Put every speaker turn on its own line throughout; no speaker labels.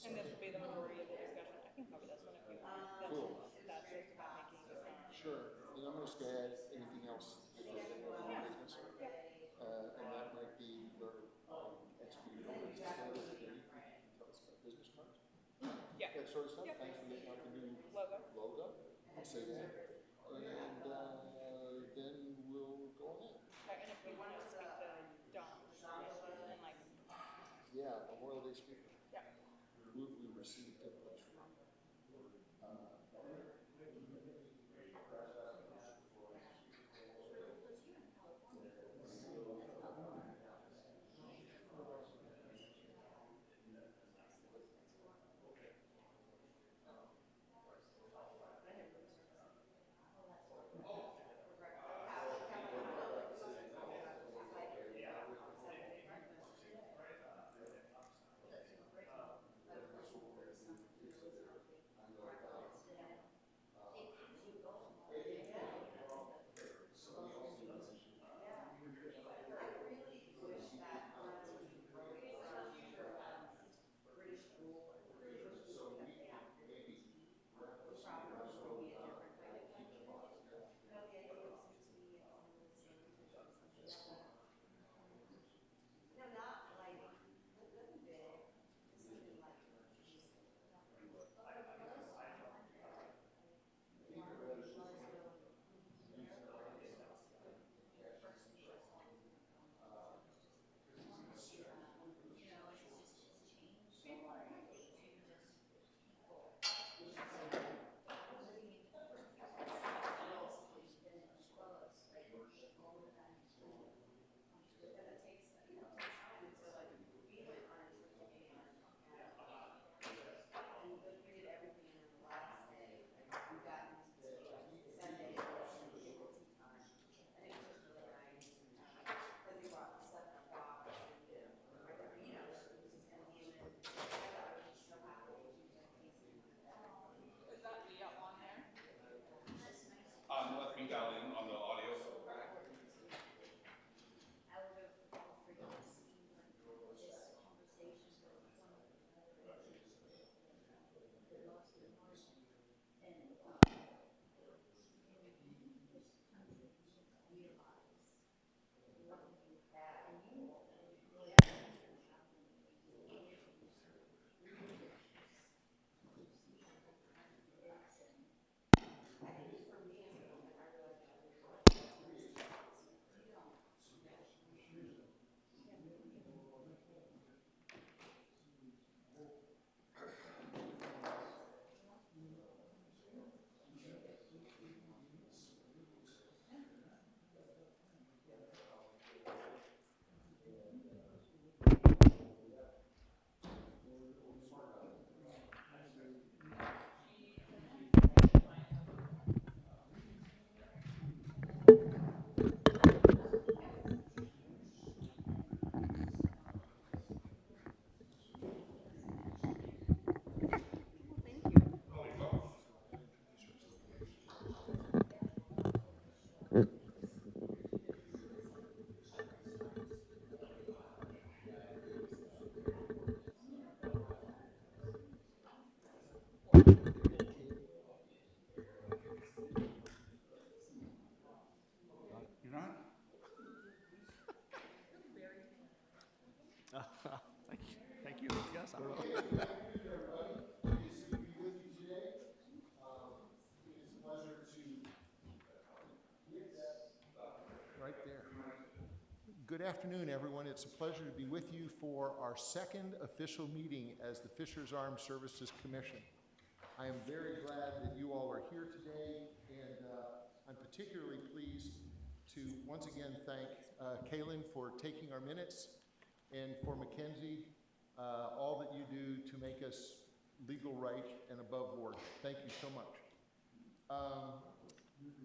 And this will be the majority of the discussion. I can copy this one if you want.
Cool.
That's just about making
Sure. And I'm just going to add anything else if there's any other business. And that might be where executing orders status, maybe you can tell us about business cards.
Yeah.
That sort of stuff.
Yep.
Thanks for getting out the new
logo.
I'll say that. And then we'll go on that.
And if we want to speak to Don and like.
Yeah, Memorial Day speaker.
Yeah.
Move we received inputs from.
Let me dial in on the audio. You're not?
Thank you. Yes, I will.
Right there. Good afternoon, everyone. It's a pleasure to be with you for our second official meeting as the Fishers Armed Services Commission. I am very glad that you all are here today, and I'm particularly pleased to once again thank Kaylin for taking our minutes, and for Mackenzie, all that you do to make us legal right and above board. Thank you so much.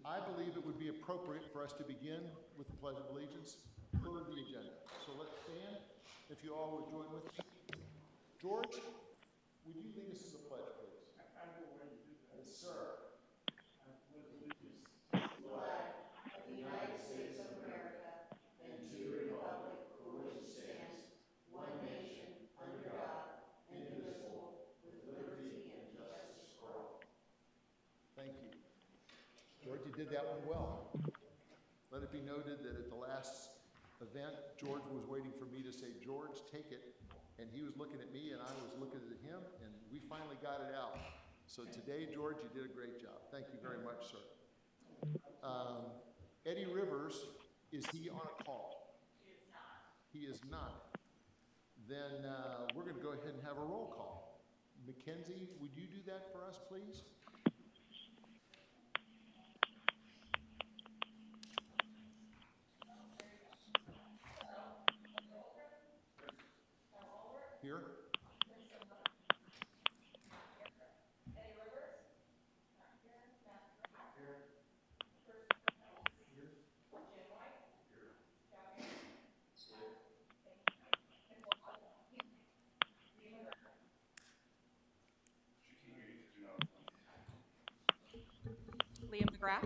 I believe it would be appropriate for us to begin with the Pledge of Allegiance per the agenda. So let's stand. If you all would join with me. George, would you lead us in the pledge, please?
I will ready to do that.
Yes, sir.
With allegiance to the flag of the United States of America and to the republic for which it stands, one nation, under God, indivisible,
did that one well. Let it be noted that at the last event, George was waiting for me to say, George, take it. And he was looking at me and I was looking at him, and we finally got it out. So today, George, you did a great job. Thank you very much, sir. Eddie Rivers, is he on a call? He is not. Then we're going to go ahead and have a roll call. Mackenzie, would you do that for us, please? Here.
Liam McGrath.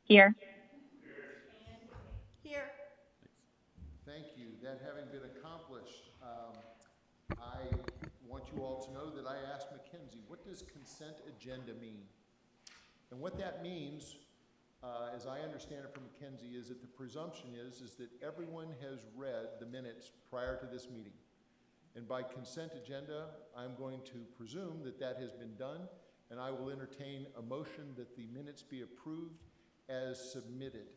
Here.
Here.
Thank you. That having been accomplished, I want you all to know that I asked Mackenzie, what does consent agenda mean? And what that means, as I understand it from Mackenzie, is that the presumption is that everyone has read the minutes prior to this meeting. And by consent agenda, I'm going to presume that that has been done, and I will entertain a motion that the minutes be approved as submitted.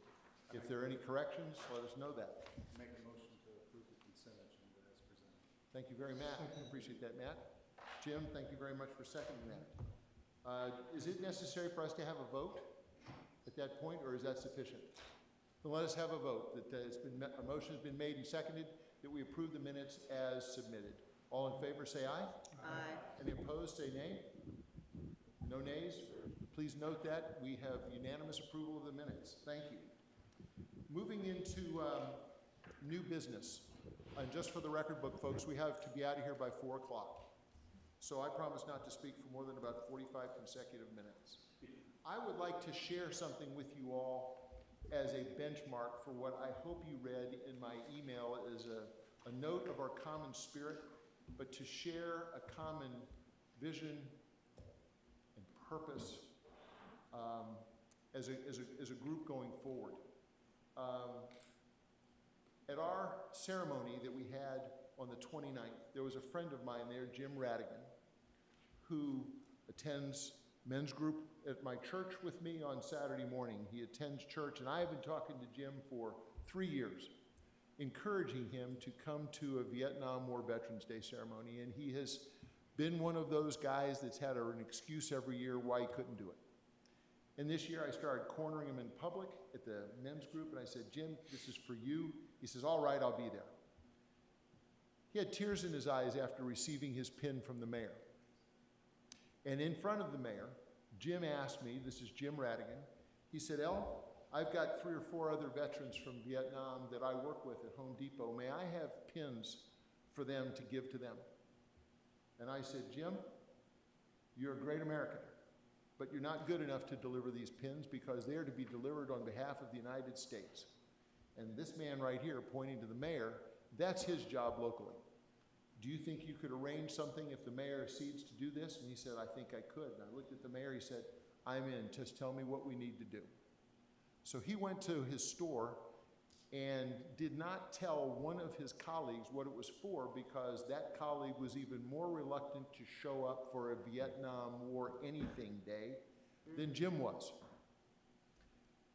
If there are any corrections, let us know that.
Make a motion to approve the consent agenda as presented.
Thank you very much. I appreciate that, Matt. Jim, thank you very much for seconding that. Is it necessary for us to have a vote at that point, or is that sufficient? Then let us have a vote. That a motion has been made and seconded that we approve the minutes as submitted. All in favor, say aye.
Aye.
Any opposed, say nay. No nays? Please note that we have unanimous approval of the minutes. Thank you. Moving into new business. And just for the record book, folks, we have to be out of here by 4 o'clock. So I promise not to speak for more than about 45 consecutive minutes. I would like to share something with you all as a benchmark for what I hope you read in my email as a note of our common spirit, but to share a common vision and purpose as a group going forward. At our ceremony that we had on the 29th, there was a friend of mine there, Jim Radigan, who attends men's group at my church with me on Saturday morning. He attends church, and I have been talking to Jim for 3 years, encouraging him to come to a Vietnam War Veterans Day ceremony, and he has been one of those guys that's had an excuse every year why he couldn't do it. And this year I started cornering him in public at the men's group, and I said, Jim, this is for you. He says, all right, I'll be there. He had tears in his eyes after receiving his pin from the mayor. And in front of the mayor, Jim asked me, this is Jim Radigan, he said, El, I've got 3 or 4 other veterans from Vietnam that I work with at Home Depot. May I have pins for them to give to them? And I said, Jim, you're a great American, but you're not good enough to deliver these pins because they are to be delivered on behalf of the United States. And this man right here, pointing to the mayor, that's his job locally. Do you think you could arrange something if the mayor accedes to do this? And he said, I think I could. And I looked at the mayor, he said, I'm in, just tell me what we need to do. So he went to his store and did not tell one of his colleagues what it was for, because that colleague was even more reluctant to show up for a Vietnam War anything day than Jim was.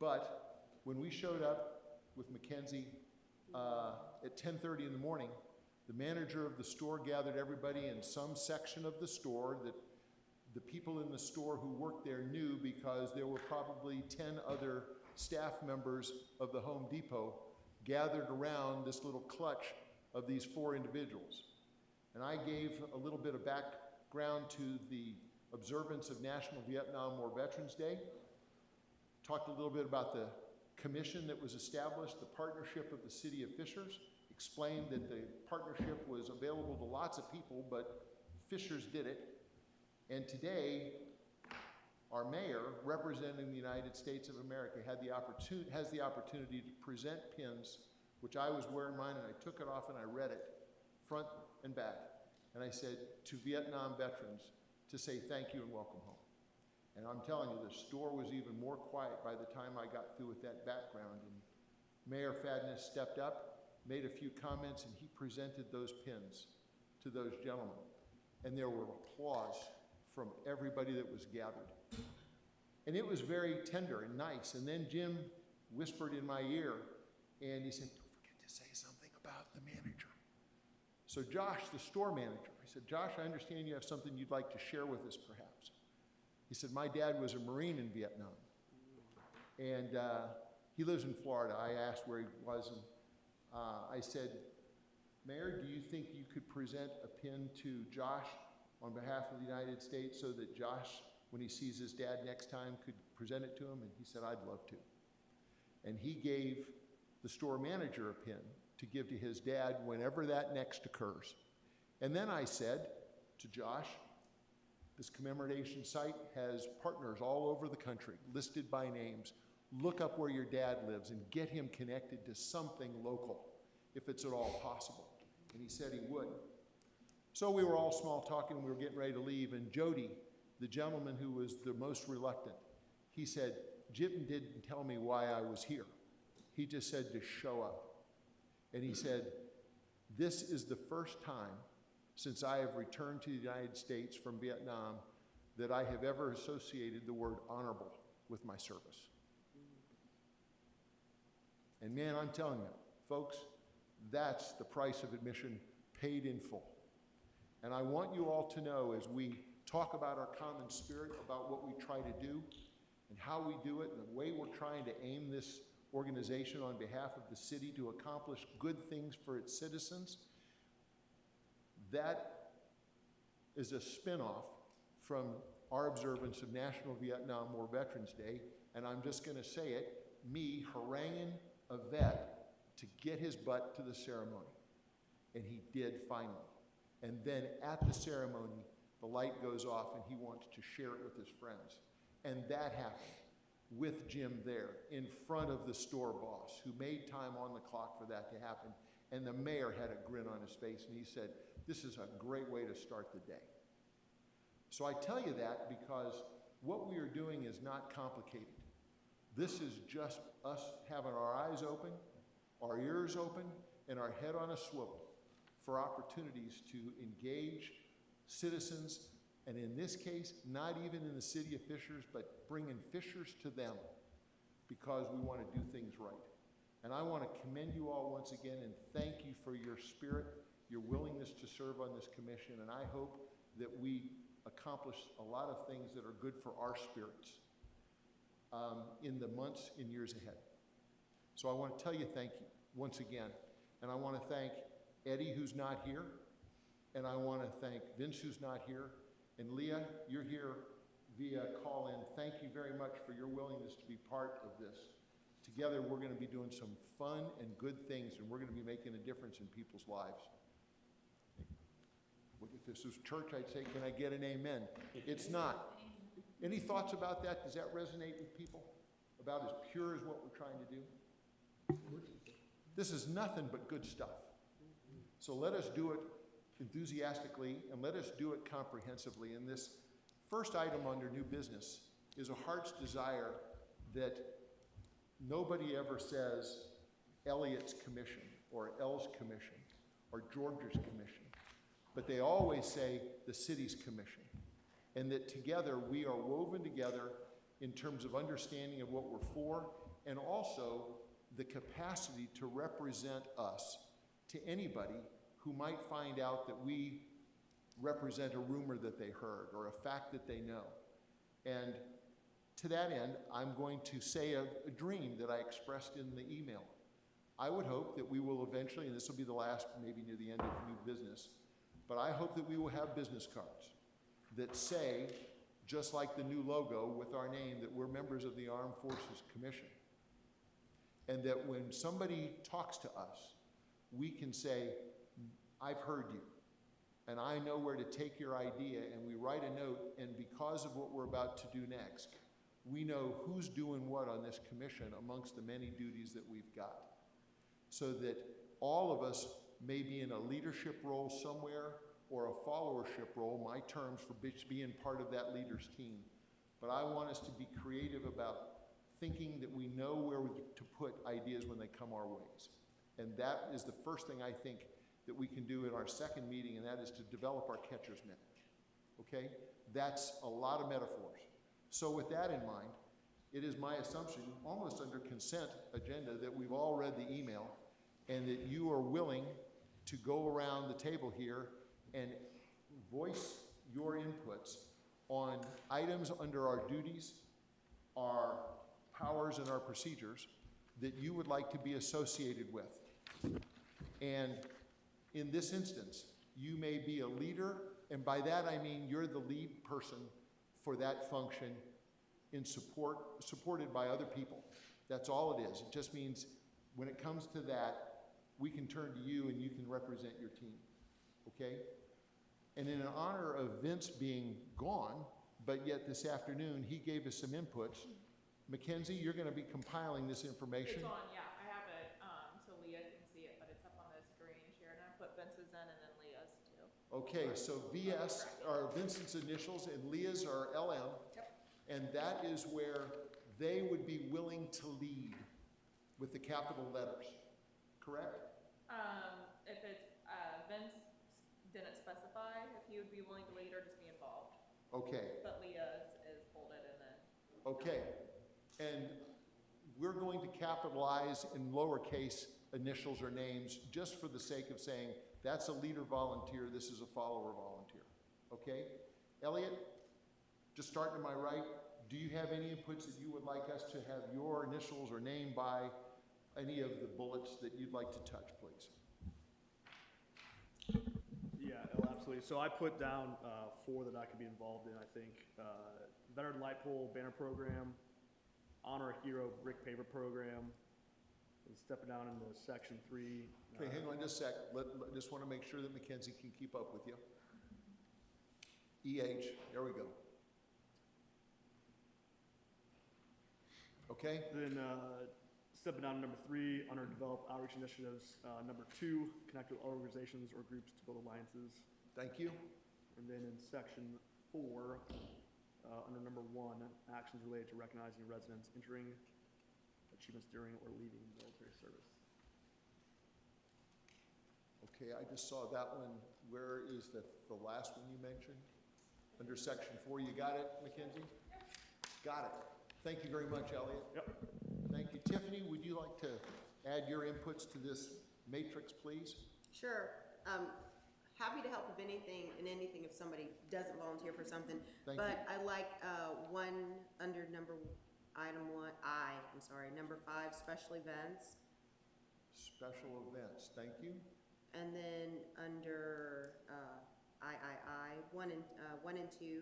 But when we showed up with Mackenzie at 10:30 in the morning, the manager of the store gathered everybody in some section of the store that the people in the store who worked there knew, because there were probably 10 other staff members of the Home Depot gathered around this little clutch of these 4 individuals. And I gave a little bit of background to the observance of National Vietnam War Veterans Day, talked a little bit about the commission that was established, the partnership of the city of Fishers, explained that the partnership was available to lots of people, but Fishers did it. And today, our mayor, representing the United States of America, has the opportunity to present pins, which I was wearing mine, and I took it off and I read it, front and back. And I said, to Vietnam veterans, to say thank you and welcome home. And I'm telling you, the store was even more quiet by the time I got through with that background. And Mayor Fadness stepped up, made a few comments, and he presented those pins to those gentlemen. And there were applause from everybody that was gathered. And it was very tender and nice. And then Jim whispered in my ear, and he said, "Don't forget to say something about the manager." So Josh, the store manager, I said, "Josh, I understand you have something you'd like to share with us, perhaps." He said, "My dad was a Marine in Vietnam, and he lives in Florida." I asked where he was, and I said, "Mayor, do you think you could present a pin to Josh on behalf of the United States so that Josh, when he sees his dad next time, could present it to him?" And he said, "I'd love to." And he gave the store manager a pin to give to his dad whenever that next occurs. And then I said to Josh, "This commemoration site has partners all over the country, listed by names. Look up where your dad lives and get him connected to something local, if it's at all possible." And he said he would. So we were all small talking, we were getting ready to leave, and Jody, the gentleman who was the most reluctant, he said, "Jim didn't tell me why I was here. He just said to show up." And he said, "This is the first time since I have returned to the United States from Vietnam that I have ever associated the word honorable with my service." And man, I'm telling you, folks, that's the price of admission paid in full. And I want you all to know, as we talk about our common spirit, about what we try to do and how we do it and the way we're trying to aim this organization on behalf of the city to accomplish good things for its citizens, that is a spinoff from our observance of National Vietnam War Veterans Day. And I'm just going to say it, me haranguing a vet to get his butt to the ceremony. And he did finally. And then at the ceremony, the light goes off and he wants to share it with his friends. And that happened with Jim there in front of the store boss, who made time on the clock for that to happen. And the mayor had a grin on his face and he said, "This is a great way to start the day." So I tell you that because what we are doing is not complicated. This is just us having our eyes open, our ears open, and our head on a swivel for opportunities to engage citizens, and in this case, not even in the city of Fishers, but bringing Fishers to them, because we want to do things right. And I want to commend you all once again and thank you for your spirit, your willingness to serve on this commission, and I hope that we accomplish a lot of things that are good for our spirits in the months and years ahead. So I want to tell you thank you once again, and I want to thank Eddie, who's not here, and I want to thank Vince, who's not here, and Leah, you're here via call-in. Thank you very much for your willingness to be part of this. Together, we're going to be doing some fun and good things, and we're going to be making a difference in people's lives. If this was church, I'd say, can I get an amen? It's not. Any thoughts about that? Does that resonate with people? About as pure as what we're trying to do? This is nothing but good stuff. So let us do it enthusiastically, and let us do it comprehensively. And this first item under new business is a heart's desire that nobody ever says Elliot's commission or Elle's commission or George's commission, but they always say the city's commission, and that together we are woven together in terms of understanding of what we're for, and also the capacity to represent us to anybody who might find out that we represent a rumor that they heard or a fact that they know. And to that end, I'm going to say a dream that I expressed in the email. I would hope that we will eventually, and this will be the last, maybe near the end of new business, but I hope that we will have business cards that say, just like the new logo with our name, that we're members of the Armed Forces Commission. And that when somebody talks to us, we can say, I've heard you, and I know where to take your idea, and we write a note, and because of what we're about to do next, we know who's doing what on this commission amongst the many duties that we've got, so that all of us may be in a leadership role somewhere, or a followership role, my terms for being part of that leader's team. But I want us to be creative about thinking that we know where to put ideas when they come our ways. And that is the first thing I think that we can do in our second meeting, and that is to develop our catcher's mitt. Okay? That's a lot of metaphors. So with that in mind, it is my assumption, almost under consent agenda, that we've all read the email and that you are willing to go around the table here and voice your inputs on items under our duties, our powers, and our procedures that you would like to be associated with. And in this instance, you may be a leader, and by that I mean you're the lead person for that function in supported by other people. That's all it is. It just means when it comes to that, we can turn to you and you can represent your team, okay? And in honor of Vince being gone, but yet this afternoon he gave us some inputs. Mackenzie, you're gonna be compiling this information.
It's on, yeah, I have it, so Leah can see it, but it's up on the screen here, and I put Vince's in and then Leah's too.
Okay, so VS are Vincent's initials and Leah's are LM.
Yep.
And that is where they would be willing to lead with the capital letters, correct?
If it's, Vince didn't specify if he would be willing to lead or just be involved,
Okay,
but Leah's is folded and then.
okay. And we're going to capitalize in lowercase initials or names just for the sake of saying that's a leader volunteer, this is a follower volunteer, okay? Elliot, just starting to my right, do you have any inputs that you would like us to have your initials or name by any of the bullets that you'd like to touch, please?
Yeah, absolutely. So I put down 4 that I could be involved in, I think. Veteran Light Pole Banner Program, Honor a Hero Brick Paver Program, and stepping down into Section 3.
Okay, hang on just a sec. Just want to make sure that Mackenzie can keep up with you. EH, there we go. Okay?
Then stepping down to number 3, under Develop Outreach Initiatives. Number 2, connect with organizations or groups to build alliances.
Thank you.
And then in Section 4, under number 1, actions related to recognizing residents entering, achievements during, or leaving military service.
Okay, I just saw that one. Where is the last one you mentioned? Under Section 4, you got it, Mackenzie? Got it. Thank you very much, Elliot.
Yep.
Thank you. Tiffany, would you like to add your inputs to this matrix, please?
Sure. Happy to help if anything if somebody doesn't volunteer for something.
Thank
But I like one under number 5, special events.
Special events, thank you.
And then under III, 1 and 2,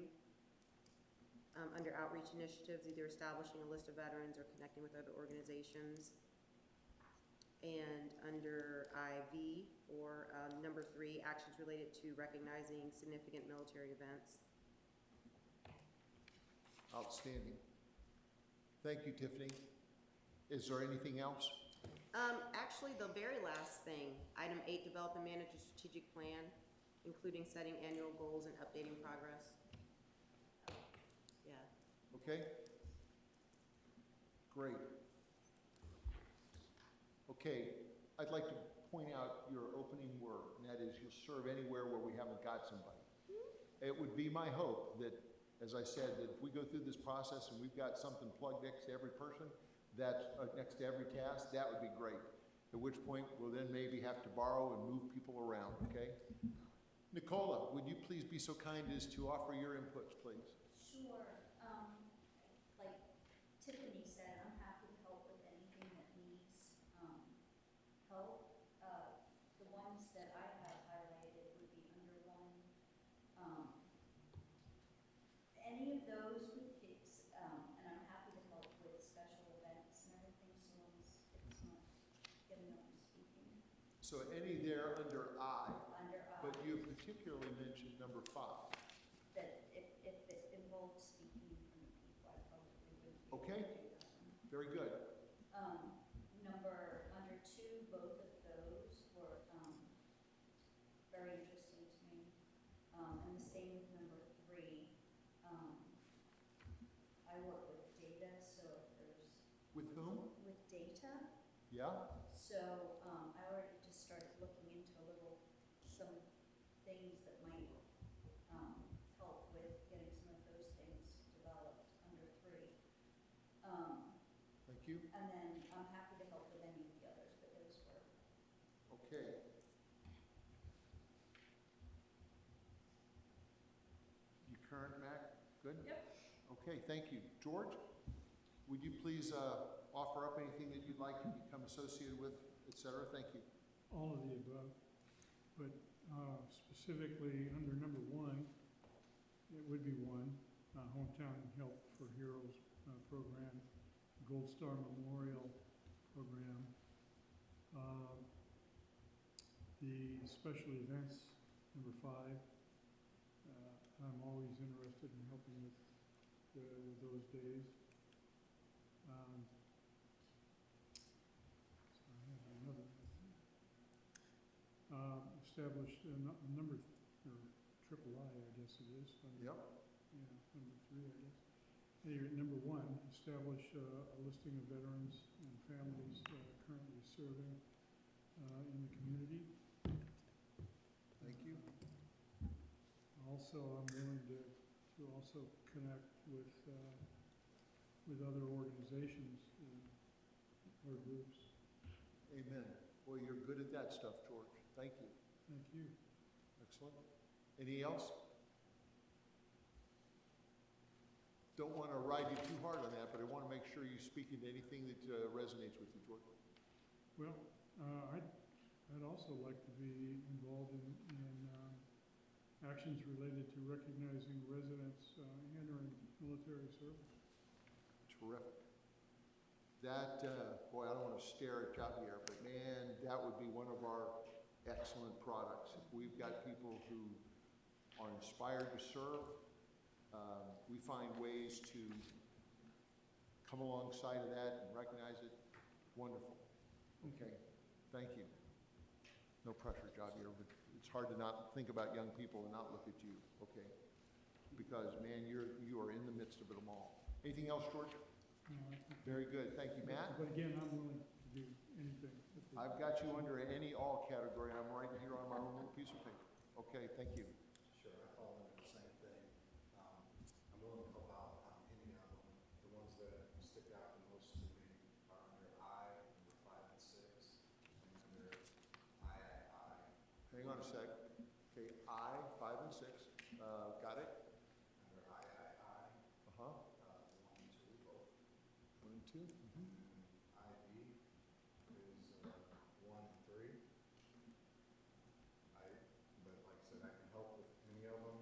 under outreach initiatives, either establishing a list of veterans or connecting with other organizations. And under IV, or number 3, actions related to recognizing significant military events.
Outstanding. Thank you, Tiffany. Is there anything else?
Actually, the very last thing, item 8, develop and manage a strategic plan, including setting annual goals and updating progress. Yeah.
Okay? Great. Okay, I'd like to point out your opening word, and that is you'll serve anywhere where we haven't got somebody. It would be my hope that, as I said, that if we go through this process and we've got something plugged next to every person, that next to every task, that would be great. At which point, we'll then maybe have to borrow and move people around, okay? Nicola, would you please be so kind as to offer your inputs, please?
Sure. Like Tiffany said, I'm happy to help with anything that needs help. The ones that I have highlighted would be under 1. Any of those would and I'm happy to help with special events and everything, so long as it's not getting up and speaking.
So any there under I,
Under
but you particularly mentioned number 5.
that if it involved speaking in front of people, I probably wouldn't be able to
Okay.
do that one.
Very good.
Under 2, both of those were very interesting to me.
Yeah?
So, I already just started looking into some things that might, help with getting some of those things developed under 3.
Thank you.
And then I'm happy to help with any of the others, but those were.
Okay. You current, Mac? Good?
Yep.
Okay, thank you. George, would you please offer up anything that you'd like to become associated with, et cetera? Thank you.
All of the above, but specifically under number 1, it would be 1, Hometown Help for Heroes program, Gold Star Memorial program. The special events, number 5, I'm always interested in helping with those days. So I have another. Established number, or triple I guess it is.
Yep.
Yeah, number 3, I guess. Here, number 1, establish a listing of veterans and families currently serving in the community.
Thank you.
Also, I'm willing to also connect with other organizations or groups.
Amen. Well, you're good at that stuff, George. Thank you.
Thank you.
Excellent. Anything else? Don't want to ride you too hard on that, but I want to make sure you speak into anything that resonates with you, George.
Well, I'd also like to be involved in actions related to recognizing residents entering military service.
Terrific. That, boy, I don't want to stare at Javier, but man, that would be one of our excellent products. If we've got people who are inspired to serve, we find ways to come alongside of that and recognize it. Wonderful. Okay, thank you. No pressure, Javier, but it's hard to not think about young people and not look at you, okay? Because, man, you are in the midst of it all. Anything else, George?
No, I think-
Very good. Thank you, Matt.
But again, I'm willing to do anything.
I've got you under any all category. I'm writing here on my own little piece of paper. Okay, thank you.
Sure, I fall into the same thing. I'm willing to help out on any of them. The ones that stick out the most to me are under I, number 5 and 6, and under III.
Hang on a sec. Okay, I, 5 and 6. Got it?
Under III,
Uh-huh.
1 and 2 both.
1 and 2.
And IB is 1 and 3. But like I said, I can help with any of them.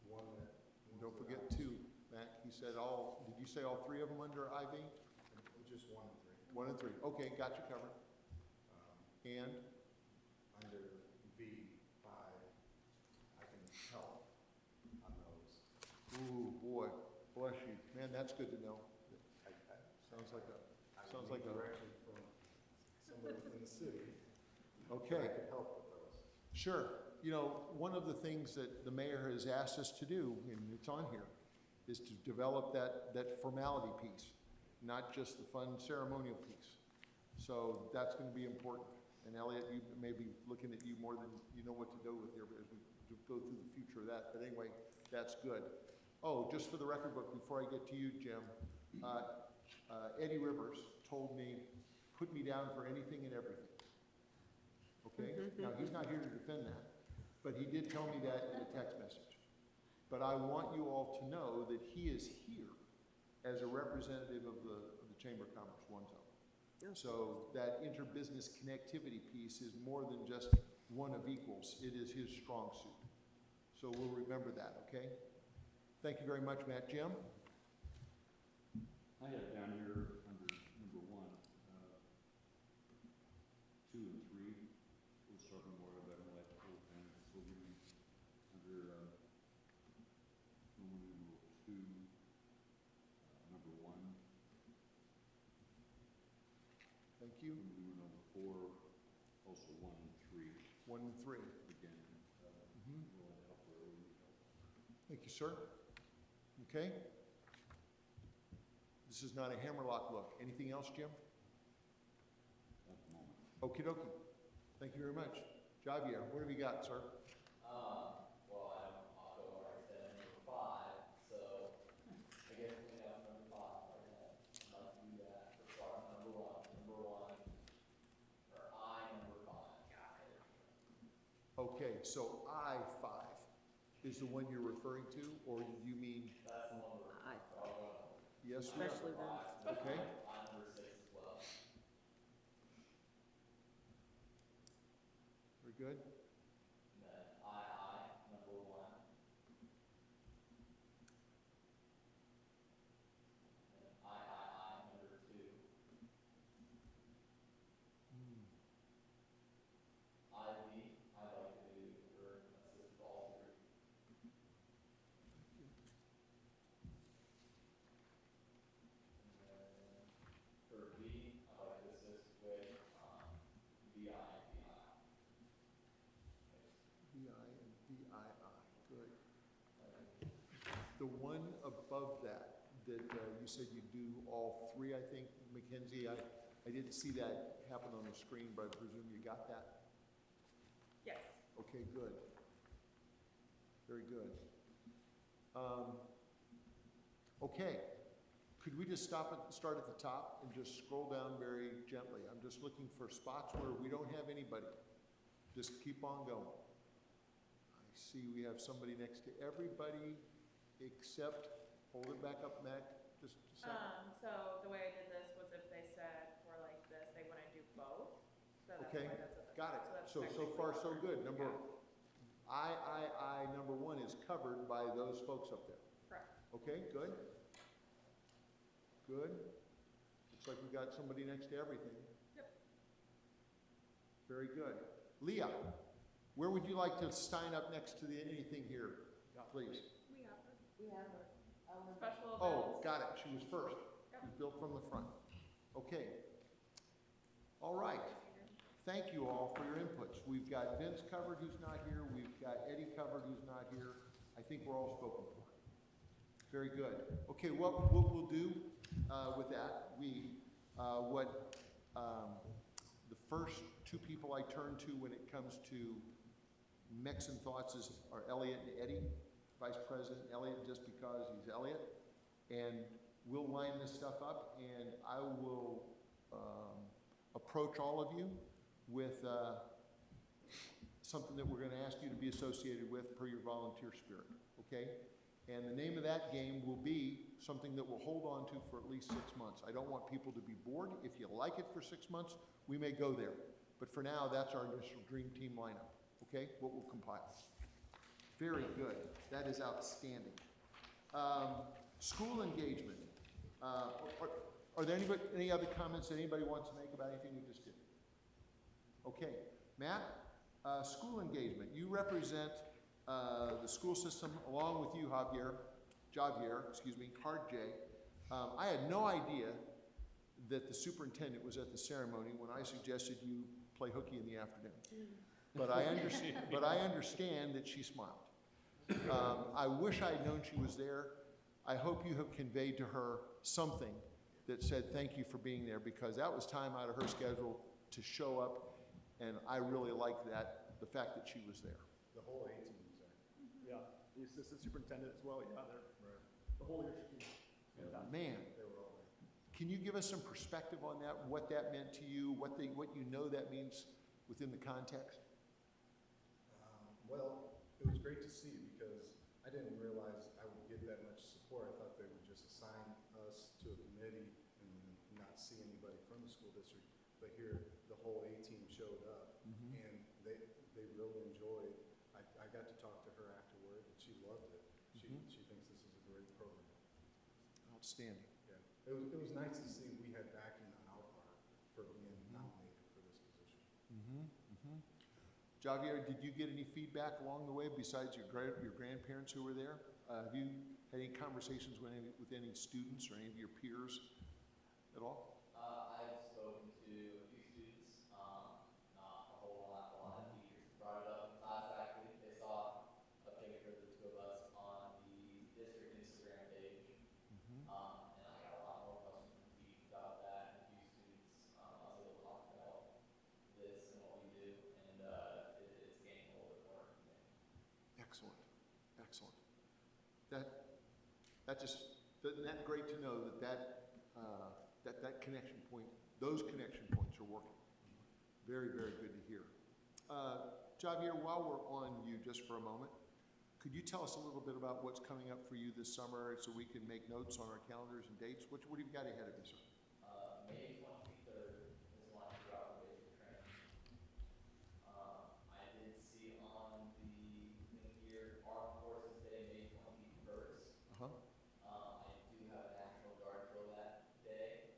The one that.
Don't forget 2, Mac. He said all, did you say all 3 of them under IV?
Just 1 and 3.
1 and 3. Okay, got you covered. And?
Under V5, I can help on those.
Ooh, boy, bless you. Man, that's good to know.
I
Sounds like
I
sounds
would
like
need
a,
directly from somebody within the city.
okay.
I could help with those.
Sure. You know, one of the things that the mayor has asked us to do, and it's on here, is to develop that formality piece, not just the fun ceremonial piece. So that's going to be important. And Elliot, you may be looking at you more than you know what to do with here as we go through the future of that. But anyway, that's good. Oh, just for the record book, before I get to you, Jim, Eddie Rivers told me, put me down for anything and everything. Okay? Now, he's not here to defend that, but he did tell me that in a text message. But I want you all to know that he is here as a representative of the Chamber of Commerce, one zone. So that interbusiness connectivity piece is more than just one of equals. It is his strong suit. So we'll remember that, okay? Thank you very much, Matt. Jim?
I have down here under number 1, 2 and 3, we'll start Memorial Veteran Life Pool and Facility under number 2, number 1.
Thank you.
Number 4, also 1 and 3.
1 and 3.
Again, we'll help where we need help.
Thank you, sir. Okay. This is not a hammerlock look. Anything else, Jim? Okie dokie. Thank you very much. Javier, what have you got, sir?
Well, I know Otto already said number 5, so I guess we have number 5 right now. Let's do that for start number 1. Number 1, or I number 5.
Okay, so I-5 is the one you're referring to, or you mean,
That's the one we're
I-
yes, we are.
Especially then.
Okay,
I number 6 as well.
very good.
And then I number 1. And then I number 2. I like to do or assist with all 3. And then for V, I like to assist with VI and VI.
VI and VII, good. The one above that you said you do all 3, I think, Mackenzie, I didn't see that happen on the screen, but I presume you got that?
Yes.
Okay, good. Very good. Okay, could we just start at the top and just scroll down very gently? I'm just looking for spots where we don't have anybody. Just keep on going. I see we have somebody next to everybody except, hold it back up, Mac, just a second.
So the way I did this was if they said for like this, they wouldn't do both. So that's
Okay,
why that's at the
got it.
top. that's
So
technically
far, so
covered.
good. Number,
Yeah,
number 1 is covered by those folks up there.
correct.
Okay, good. Good. Looks like we got somebody next to everything.
Yep.
Very good. Leah, where would you like to sign up next to anything here, please?
We have her.
We have her.
Special events.
Oh, got it. She was first.
Yep.
She's built from the front. Okay. All right. Thank you all for your inputs. We've got Vince covered who's not here. We've got Eddie covered who's not here. I think we're all spoken for. Very good. Okay, what we'll do with that, the first 2 people I turn to when it comes to mix and thoughts are Elliot and Eddie, Vice President Elliot, just because he's Elliot. And we'll line this stuff up, and I will approach all of you with something that we're going to ask you to be associated with per your volunteer spirit, okay? And the name of that game will be something that we'll hold on to for at least 6 months. I don't want people to be bored. If you like it for 6 months, we may go there. But for now, that's our initial dream team lineup, okay? What we'll compile. Very good. That is outstanding. School engagement. Are there any other comments that anybody wants to make about anything we just did? Okay, Matt, school engagement. You represent the school system along with you, Javier, Hard J. I had no idea that the superintendent was at the ceremony when I suggested you play hooky in the afternoon. But I understand that she smiled. I wish I had known she was there. I hope you have conveyed to her something that said thank you for being there, because that was time out of her schedule to show up, and I really liked that, the fact that she was there.
The whole A team was there.
Yeah, the assistant superintendent as well, yeah, they're,
Right.
the whole leadership team.
Man,
They were all there.
can you give us some perspective on that, what that meant to you, what you know that means within the context?
Well, it was great to see because I didn't realize I would get that much support. I thought they would just assign us to a committee and not see anybody from the school district. But here, the whole A team showed up, and they really enjoyed. I got to talk to her afterward, and she loved it. She thinks this is a great program.
Outstanding.
Yeah, it was nice to see we had backing on our part for being nominated for this position.
Javier, did you get any feedback along the way besides your grandparents who were there? Have you had any conversations with any students or any of your peers at all?
I've spoken to a few students, not a whole lot. A lot of teachers brought it up in class. Actually, they saw a picture of the 2 of us on the district Instagram page, and I got a lot more questions from teachers about that. And a few students, I was able to talk about
isn't that great to know that connection point, those connection points are working. Very, very good to hear. Javier, while we're on you just for a moment, could you tell us a little bit about what's coming up for you this summer so we can make notes on our calendars and dates? What have you got ahead of you, sir?
May 23rd is when I drop the basic training. I did see on the thing here, Armed Forces Day, May 21st.
Uh-huh.
I do have a National Guard drill that day.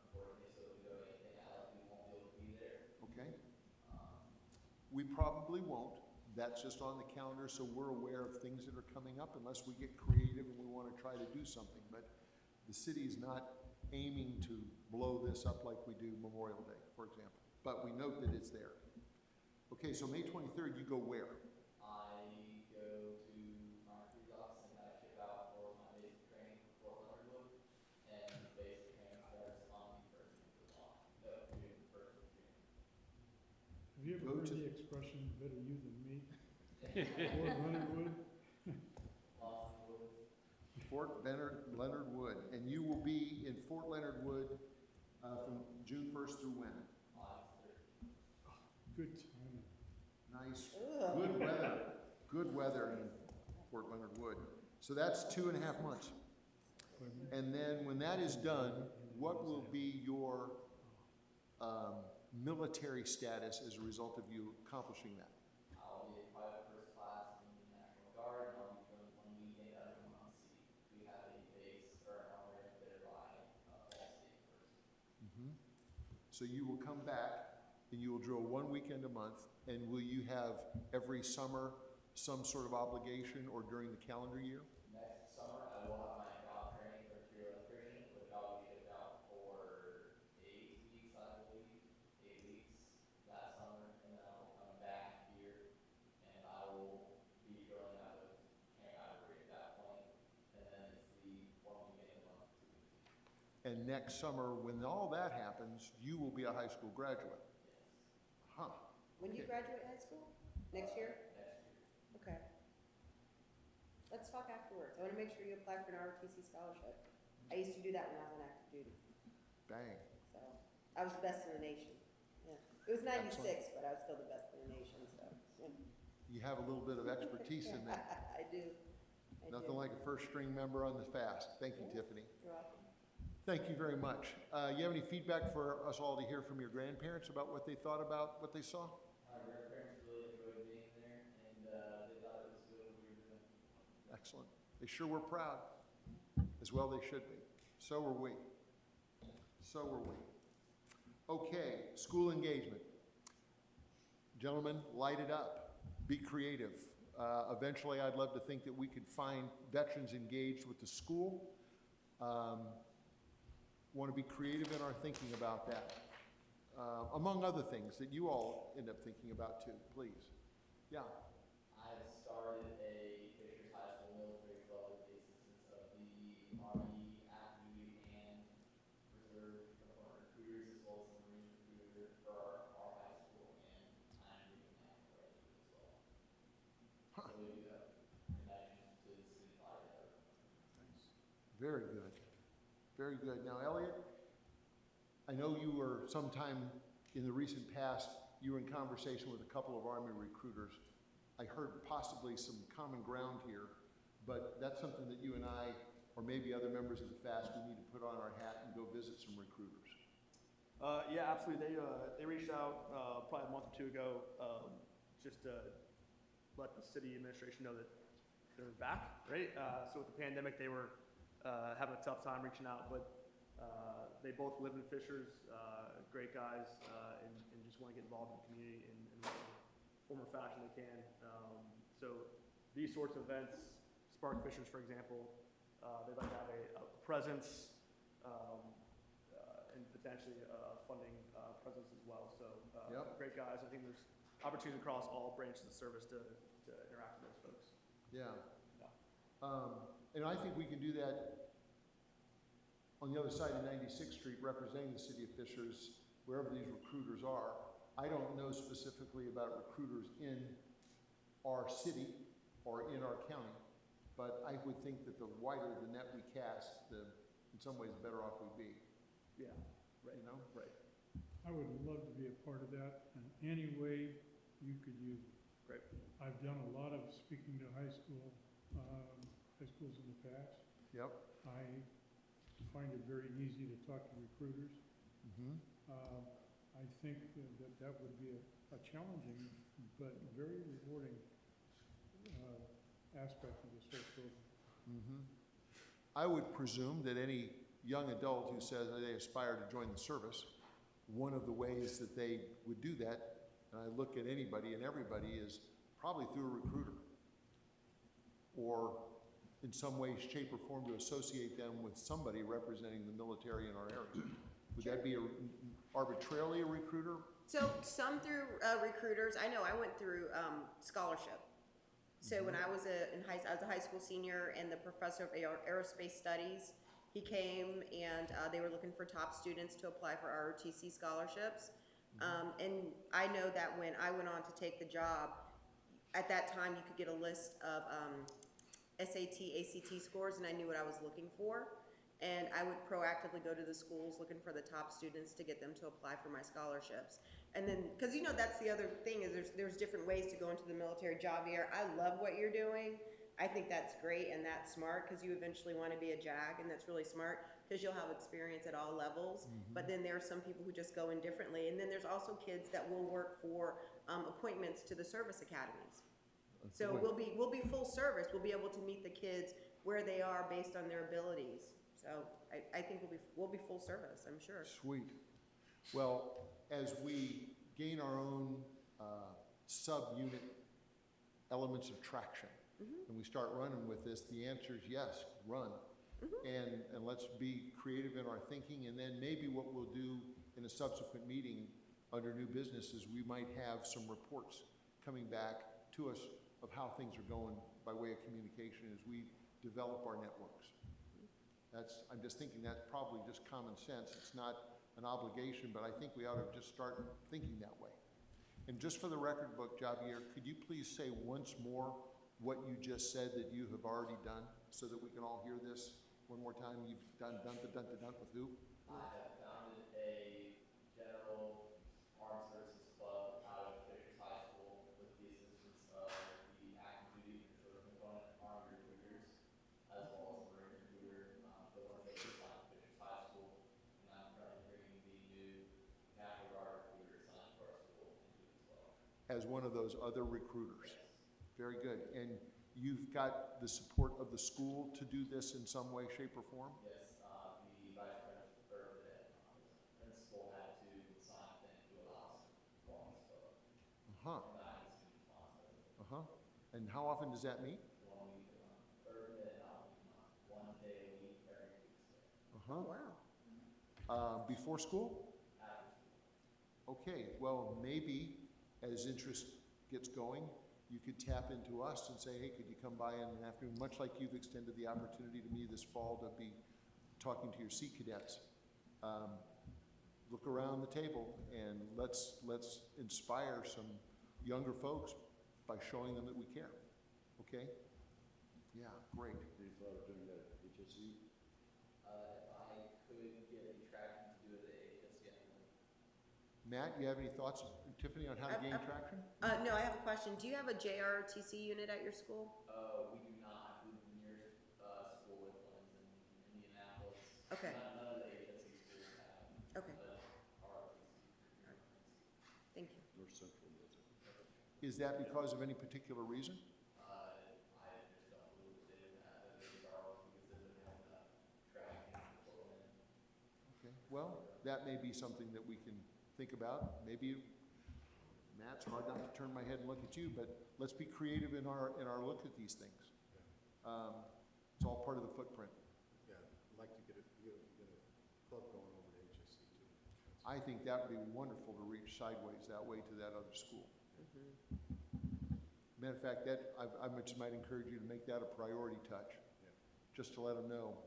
Unfortunately, so if we go to anything else, we won't be able to be there.
Okay. We probably won't. That's just on the calendar, so we're aware of things that are coming up unless we get creative and we want to try to do something. But the city's not aiming to blow this up like we do Memorial Day, for example. But we note that it's there. Okay, so May 23rd, you go where?
I go to my crew office and I ship out for my basic training for Fort Leonard Wood. And the basic training starts on the 1st of July. No, June, 1st of June.
Have you ever
Go
heard
to-
the expression, better you than me? Fort Leonard Wood?
Lost in the woods.
Fort Leonard Wood. And you will be in Fort Leonard Wood from June 1st through when?
August 13th.
Good timing.
Nice, good weather, good weather in Fort Leonard Wood. So that's 2.5 months. And then when that is done, what will be your military status as a result of you accomplishing that?
I'll be a private first class in the National Guard, and I'll be doing 1 weekend out of the month. We have a base or an armory there by Ball State first.
So you will come back and you will drill 1 weekend a month, and will you have every summer some sort of obligation or during the calendar year?
Next summer, I will have my job training for interior electrician, which I'll be shipped out for 8 weeks, I believe, 8 weeks that summer, and then I'll come back here, and I will be drilling out of Camp Ivory at that point, and then it's the 1 weekend a month, 2 weeks.
And next summer, when all that happens, you will be a high school graduate.
Yes,
Huh.
When do you graduate high school? Next year?
next year.
Okay. Let's talk afterwards. I want to make sure you apply for an ROTC scholarship. I used to do that when I was on active duty,
Bang.
so I was the best in the nation. Yeah. It was 96, but I was still the best in the nation, so. Yeah.
You have a little bit of expertise in that.
I do. I
Nothing
do.
like a first string member on the fast. Thank you, Tiffany.
You're welcome.
Thank you very much. You have any feedback for us all to hear from your grandparents about what they thought about what they saw?
My grandparents really enjoyed being there, and they thought it was good what we were doing.
Excellent. They sure were proud. As well they should be. So were we. So were we. Okay, school engagement. Gentlemen, light it up. Be creative. Eventually, I'd love to think that we could find veterans engaged with the school. Want to be creative in our thinking about that. Among other things that you all end up thinking about too, please. Yeah.
I have started a Fisher's High School Military Club with the assistance of the Army active duty and reserve component recruiters, as well as the Marine recruiter for our high school, and I'm doing that for it as well.
Huh.
So we do have connections to the city light there.
Very good. Very good. Now, Elliot, I know you were sometime in the recent past, you were in conversation with a couple of Army recruiters. I heard possibly some common ground here, but that's something that you and I, or maybe other members of the FAST, we need to put on our hat and go visit some recruiters.
Yeah, absolutely. They reached out probably a month or two ago, just to let the city administration know that they're back, right? So with the pandemic, they were having a tough time reaching out, but they both live in Fishers, great guys, and just want to get involved in the community in whatever form or fashion they can. So these sorts of events, Spark Fishers, for example, they'd like to have a presence and potentially a funding presence as well. So
Yep.
great guys. I think there's opportunities across all branches of service to interact with those folks.
Yeah.
Yeah.
And I think we can do that on the other side of 96th Street, representing the city of Fishers, wherever these recruiters are. I don't know specifically about recruiters in our city or in our county, but I would think that the wider the net we cast, in some ways, the better off we'd be,
Yeah, right,
you know?
right.
I would love to be a part of that in any way you could use it.
Great.
I've done a lot of speaking to high schools in the past.
Yep.
I find it very easy to talk to recruiters.
Mm-hmm.
I think that would be a challenging but very rewarding aspect of this whole program.
Mm-hmm. I would presume that any young adult who says that they aspire to join the service, one of the ways that they would do that, and I look at anybody and everybody, is probably through a recruiter, or in some way, shape, or form to associate them with somebody representing the military in our area. Would that be arbitrarily a recruiter?
So some through recruiters. I know I went through scholarship. So when I was I was a high school senior, and the professor of aerospace studies, he came and they were looking for top students to apply for ROTC scholarships. And I know that when I went on to take the job, at that time you could get a list of SAT, ACT scores, and I knew what I was looking for. And I would proactively go to the schools looking for the top students to get them to apply for my scholarships. And then, because you know, that's the other thing, is there's different ways to go into the military. Javier, I love what you're doing. I think that's great and that's smart, because you eventually want to be a JAG, and that's really smart because you'll have experience at all levels. But then there are some people who just go in differently. And then there's also kids that will work for appointments to the service academies. So we'll be full service. We'll be able to meet the kids where they are based on their abilities. So I think we'll be full service, I'm sure.
Sweet. Well, as we gain our own sub-unit elements of traction, and we start running with this, the answer is yes, run. And let's be creative in our thinking, and then maybe what we'll do in a subsequent meeting under new business is we might have some reports coming back to us of how things are going by way of communication as we develop our networks. I'm just thinking that's probably just common sense. It's not an obligation, but I think we ought to just start thinking that way. And just for the record book, Javier, could you please say once more what you just said that you have already done, so that we can all hear this one more time? You've done with who?
I have founded a general armed services club out of Fishers High School with the assistance of the active duty patrol component armed recruiters, as well as a Marine recruiter, the ones that were assigned to Fishers High School. And I'm currently bringing the new National Guard recruiter assigned to our school into it as well.
As one of those other recruiters.
Yes.
Very good. And you've got the support of the school to do this in some way, shape, or form?
Yes, the vice principal, or the principal had to sign a thing to allow us to perform this club. And that is student sponsored.
And how often does that meet?
1 week a month, or not a week a month, 1 day a week, every Tuesday.
Oh, wow.
Before school?
After school.
Okay, well, maybe as interest gets going, you could tap into us and say, hey, could you come by in an afternoon, much like you've extended the opportunity to me this fall to be talking to your Sea Cadets. Look around the table and let's inspire some younger folks by showing them that we care. Okay? Yeah, great.
Have you thought of doing that at HSE?
If I could get the traction to do it at HSC, I would.
Matt, you have any thoughts, Tiffany, on how to gain traction?
No, I have a question. Do you have a JRTC unit at your school?
We do not. I believe the nearest school with one is in Indianapolis.
Okay.
None of the HSC schools have.
Okay.
But ROTC.
Thank you.
North Central does it.
Is that because of any particular reason?
I just don't believe that they would have that big ROTC because they wouldn't have enough tracking to pull in.
Okay, well, that may be something that we can think about. Maybe, Matt, it's hard not to turn my head and look at you, but let's be creative in our look at these things. It's all part of the footprint.
Yeah, I'd like to get a club going over to HSC too.
I think that would be wonderful to reach sideways that way to that other school. Matter of fact, I just might encourage you to make that a priority touch, just to let them know.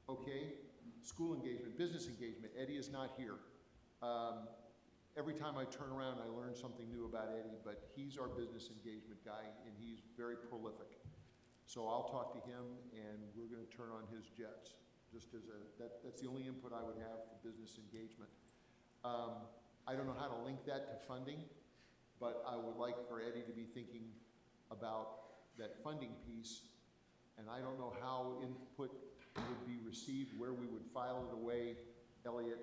Okay, school engagement, business engagement. Eddie is not here. Every time I turn around, I learn something new about Eddie, but he's our business engagement guy, and he's very prolific. So I'll talk to him, and we're gonna turn on his jets, just as that's the only input I would have for business engagement. I don't know how to link that to funding, but I would like for Eddie to be thinking about that funding piece, and I don't know how input would be received, where we would file it away. Elliot,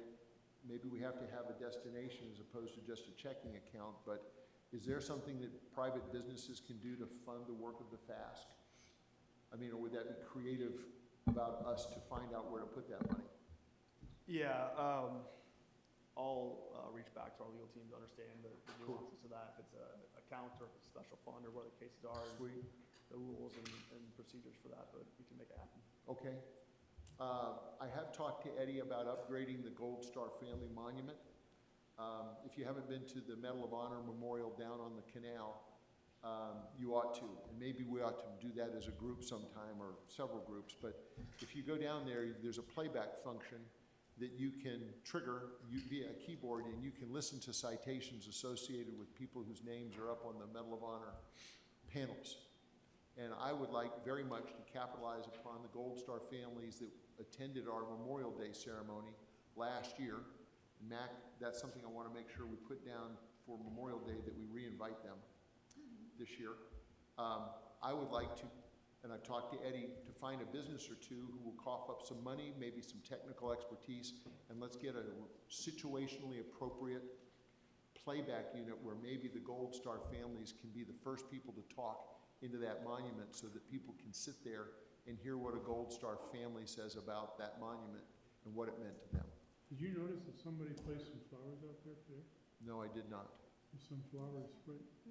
maybe we have to have a destination as opposed to just a checking account, but is there something that private businesses can do to fund the work of the FASC? I mean, or would that be creative about us to find out where to put that money?
Yeah, I'll reach back to our legal team to understand the nuances of that, if it's an account or if it's a special fund or what the cases are.
Sweet.
The rules and procedures for that, but we can make it happen.
Okay. I have talked to Eddie about upgrading the Gold Star Family Monument. If you haven't been to the Medal of Honor Memorial down on the canal, you ought to. And maybe we ought to do that as a group sometime, or several groups. But if you go down there, there's a playback function that you can trigger via a keyboard, and you can listen to citations associated with people whose names are up on the Medal of Honor panels. And I would like very much to capitalize upon the Gold Star families that attended our Memorial Day ceremony last year. Mac, that's something I want to make sure we put down for Memorial Day, that we re-invite them this year. I would like to, and I've talked to Eddie, to find a business or two who will cough up some money, maybe some technical expertise, and let's get a situationally appropriate playback unit where maybe the Gold Star families can be the first people to talk into that monument, so that people can sit there and hear what a Gold Star family says about that monument and what it meant to them.
Did you notice that somebody placed some flowers out there today?
No, I did not.
There's some flowers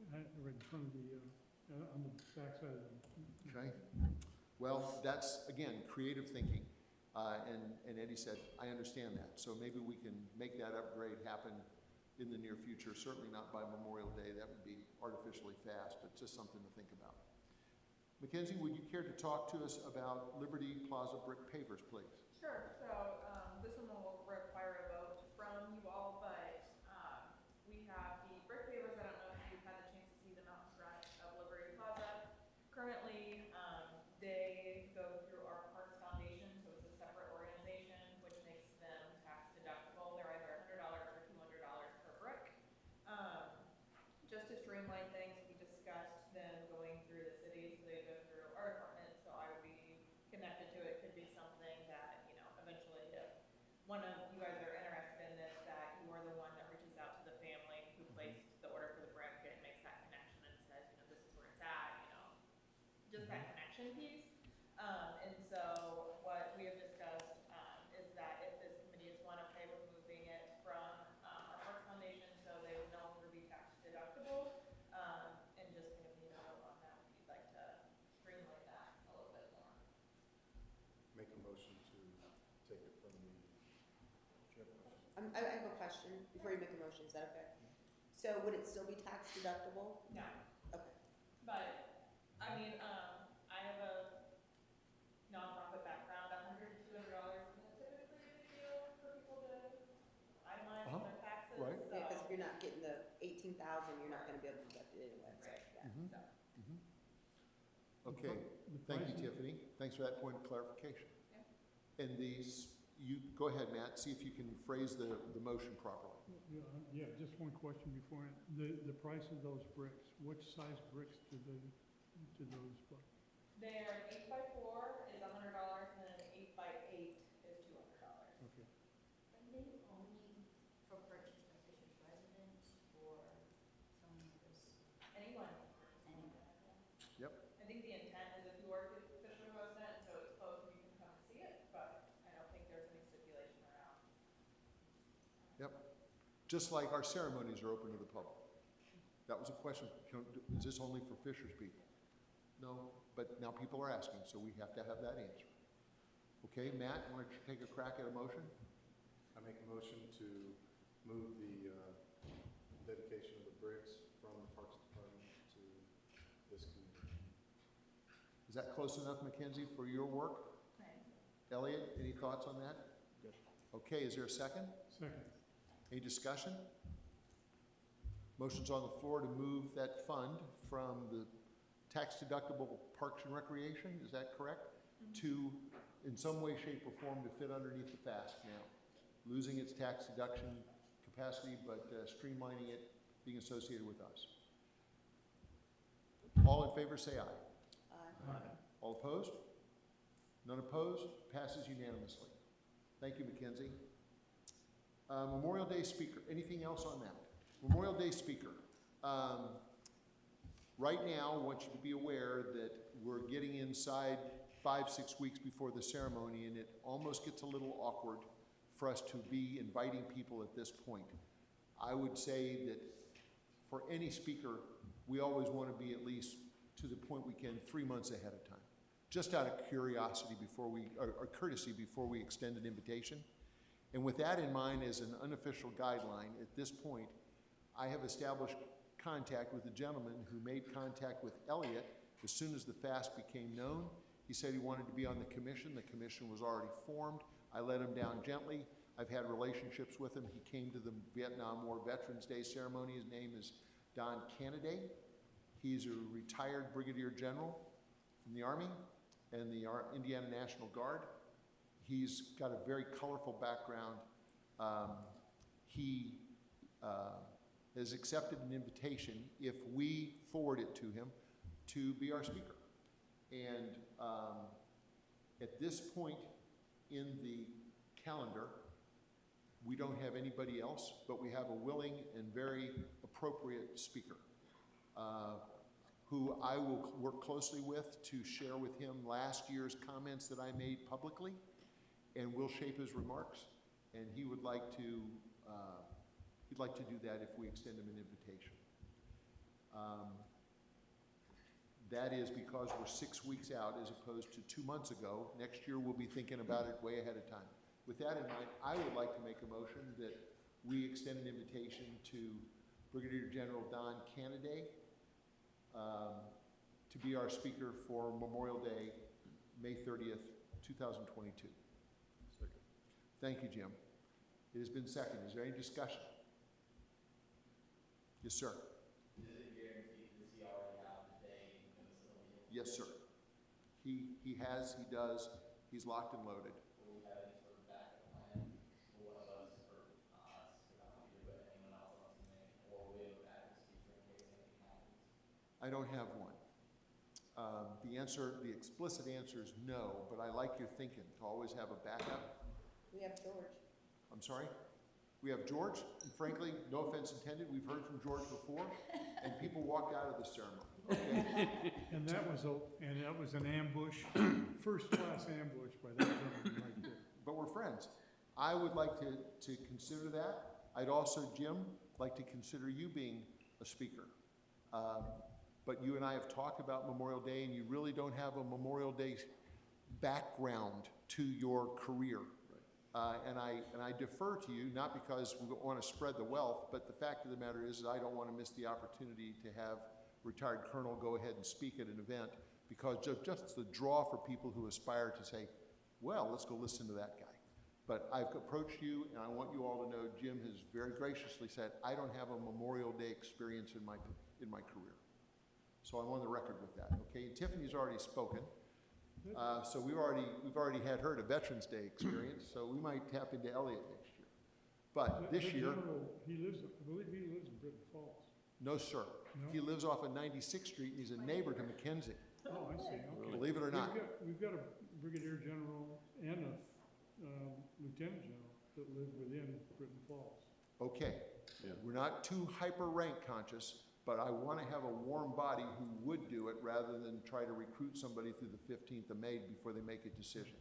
right in front of the, on the backside of them.
Okay. Well, that's, again, creative thinking. And Eddie said, I understand that. So maybe we can make that upgrade happen in the near future. Certainly not by Memorial Day. That would be artificially fast, but just something to think about. Mackenzie, would you care to talk to us about Liberty Plaza brick pavers, please?
Sure. So this one will require a vote from you all, but we have the brick pavers. I don't know if you've had the chance to see them out in front of Liberty Plaza. Currently, they go through our Parks Foundation, so it's a separate organization, which makes them tax deductible. They're either $100 or $200 per brick. Just to streamline things, we discussed them going through the city, so they go through our department, so I would be connected to it. Could be something that, you know, eventually if one of you guys are interested in this, that you are the one that reaches out to the family who placed the order for the brick and makes that connection and says, you know, this is where it's at, you know, just that connection piece. And so what we have discussed is that if this committee is one okay with moving it from our Parks Foundation, so they would no longer be tax deductible, and just kind of need a vote on that if you'd like to streamline that a little bit more.
Make a motion to take it from the, do you have a question?
I have a question before you make a motion, is that okay? So would it still be tax deductible?
No.
Okay.
But, I mean, I have a nonprofit background, $100 to $200 isn't typically a big deal for people to itemize their taxes,
Right.
so.
Yeah, because if you're not getting the 18,000, you're not gonna be able to deduct it anyway, so,
Right.
yeah.
Mhm.
So,
Okay.
The
Thank you,
pricing-
Tiffany. Thanks for that point of clarification.
Yeah.
And go ahead, Matt, see if you can phrase the motion properly.
Yeah, just one question before, the price of those bricks, which size bricks do those buy?
Their 8x4 is $100, and then an 8x8 is $200.
Okay.
Are they only for purchase by Fisher's residents or someone who was
Anyone.
anywhere?
Yep.
I think the intent is if you work at Fisher Resident, so it's close and you can come and see it, but I don't think there's any stipulation around.
Yep. Just like our ceremonies are open to the public. That was a question. Is this only for Fisher's people? No, but now people are asking, so we have to have that answer. Okay, Matt, why don't you take a crack at a motion?
I make a motion to move the dedication of the bricks from the Parks Department to this committee.
Is that close enough, Mackenzie, for your work? Elliot, any thoughts on that?
Good.
Okay, is there a second?
Second.
Any discussion? Motion's on the floor to move that fund from the tax-deductible Parks and Recreation, is that correct? To, in some way, shape, or form, to fit underneath the FAST now, losing its tax deduction capacity, but streamlining it, being associated with us. All in favor, say aye.
Aye.
All opposed? None opposed? Passes unanimously. Thank you, Mackenzie. Memorial Day speaker. Anything else on that? Memorial Day speaker. Right now, I want you to be aware that we're getting inside 5-6 weeks before the ceremony, and it almost gets a little awkward for us to be inviting people at this point. I would say that for any speaker, we always want to be at least to the point we can 3 months ahead of time, just out of curiosity before we, or courtesy before we extend an invitation. And with that in mind as an unofficial guideline, at this point, I have established contact with a gentleman who made contact with Elliot as soon as the FAST became known. He said he wanted to be on the commission. The commission was already formed. I let him down gently. I've had relationships with him. He came to the Vietnam War Veterans Day ceremony. His name is Don Kennedy. He's a retired brigadier general from the Army and the Indiana National Guard. He's got a very colorful background. He has accepted an invitation, if we forward it to him, to be our speaker. And at this point in the calendar, we don't have anybody else, but we have a willing and very appropriate speaker who I will work closely with to share with him last year's comments that I made publicly, and we'll shape his remarks. And he would like to do that if we extend him an invitation. That is because we're 6 weeks out as opposed to 2 months ago. Next year we'll be thinking about it way ahead of time. With that in mind, I would like to make a motion that we extend an invitation to Brigadier General Don Kennedy to be our speaker for Memorial Day, May 30th, 2022.
Second.
Thank you, Jim. It has been seconded. Is there any discussion? Yes, sir.
Is it guaranteed, does he already have the day and facility?
Yes, sir. He has, he does. He's locked and loaded.
Will we have any sort of backup plan for one of us, or us, not you, but anyone else on the team, or will we have a backup speaker in case anything happens?
I don't have one. The explicit answer is no, but I like your thinking to always have a backup.
We have George.
I'm sorry? We have George, and frankly, no offense intended, we've heard from George before, and people walked out of the ceremony, okay?
And that was an ambush, first-class ambush by that gentleman right there.
But we're friends. I would like to consider that. I'd also, Jim, like to consider you being a speaker. But you and I have talked about Memorial Day, and you really don't have a Memorial Day background to your career. And I defer to you, not because we want to spread the wealth, but the fact of the matter is that I don't want to miss the opportunity to have retired colonel go ahead and speak at an event, because just the draw for people who aspire to say, well, let's go listen to that guy. But I've approached you, and I want you all to know Jim has very graciously said, I don't have a Memorial Day experience in my career. So I'm on the record with that, okay? And Tiffany's already spoken. So we've already had her at a Veterans Day experience, so we might tap into Elliot next year. But this year,
I believe he lives in Britton Falls.
no, sir.
No?
He lives off of 96th Street, and he's a neighbor to Mackenzie,
Oh, I see, okay.
believe it or not.
We've got a brigadier general and a lieutenant general that live within Britton Falls.
Okay,
Yeah.
we're not too hyper rank conscious, but I want to have a warm body who would do it rather than try to recruit somebody through the 15th of May before they make a decision.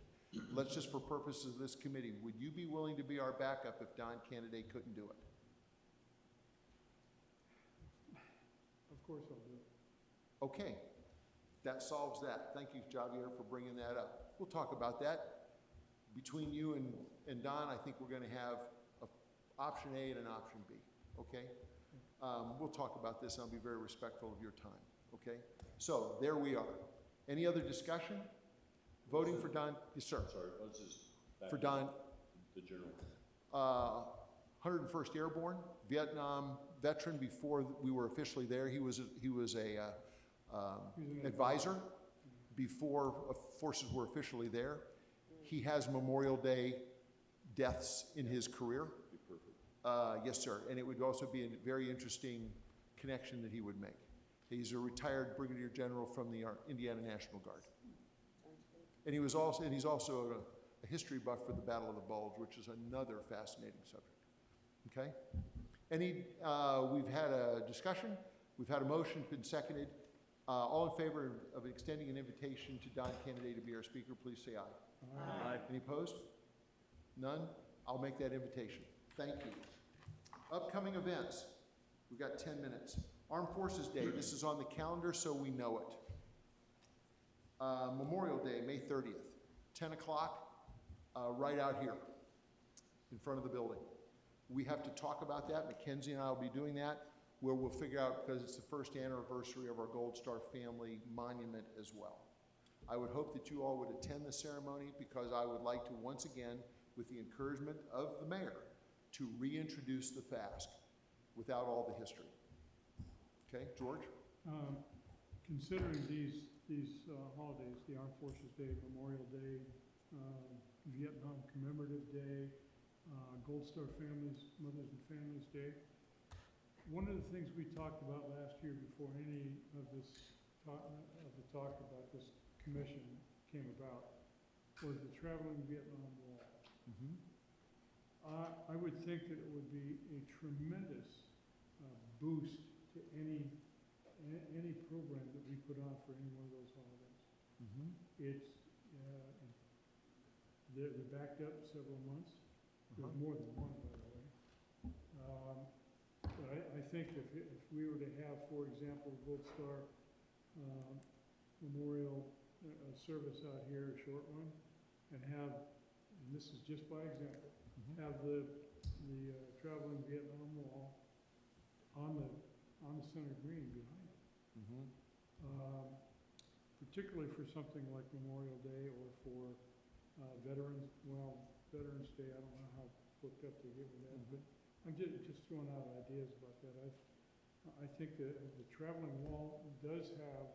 Let's just, for purposes of this committee, would you be willing to be our backup if Don Kennedy couldn't do it?
Of course I'll do it.
Okay, that solves that. Thank you, Javier, for bringing that up. We'll talk about that. Between you and Don, I think we're going to have option A and an option B, okay? We'll talk about this, and I'll be very respectful of your time, okay? So, there we are. Any other discussion? Voting for Don, yes, sir.
Sorry, what's his
For
background?
Don,
The general.
101st Airborne, Vietnam veteran before we were officially there. He was a
He's an
advisor before forces were officially there. He has Memorial Day deaths in his career.
Be perfect.
Yes, sir, and it would also be a very interesting connection that he would make. He's a retired brigadier general from the Indiana National Guard. And he's also a history buff for the Battle of the Bulge, which is another fascinating subject. Okay? We've had a discussion, we've had a motion, been seconded. All in favor of extending an invitation to Don Kennedy to be our speaker, please say aye.
Aye.
Any opposed? None? I'll make that invitation. Thank you. Upcoming events. We've got 10 minutes. Armed Forces Day, this is on the calendar so we know it. Memorial Day, May 30th, 10 o'clock, right out here in front of the building. We have to talk about that. Mackenzie and I will be doing that, where we'll figure out, because it's the first anniversary of our Gold Star family monument as well. I would hope that you all would attend the ceremony, because I would like to once again, with the encouragement of the mayor, to reintroduce the FASC without all the history. Okay, George?
Considering these holidays, the Armed Forces Day, Memorial Day, Vietnam Commemorative Day, Gold Star Families, Mothers and Families Day, one of the things we talked about last year before any of the talk about this commission came about was the traveling Vietnam Wall.
Mm-hmm.
I would think that it would be a tremendous boost to any program that we put on for any one of those holidays.
Mm-hmm.
They're backed up several months. There's more than one, by the way. But I think if we were to have, for example, Gold Star Memorial service out here, a short one, and have, and this is just by example, have the traveling Vietnam Wall on the center green behind it. Particularly for something like Memorial Day or for Veterans Day. I don't know how booked up they get with that, but I'm just throwing out ideas about that. I think that the traveling wall does have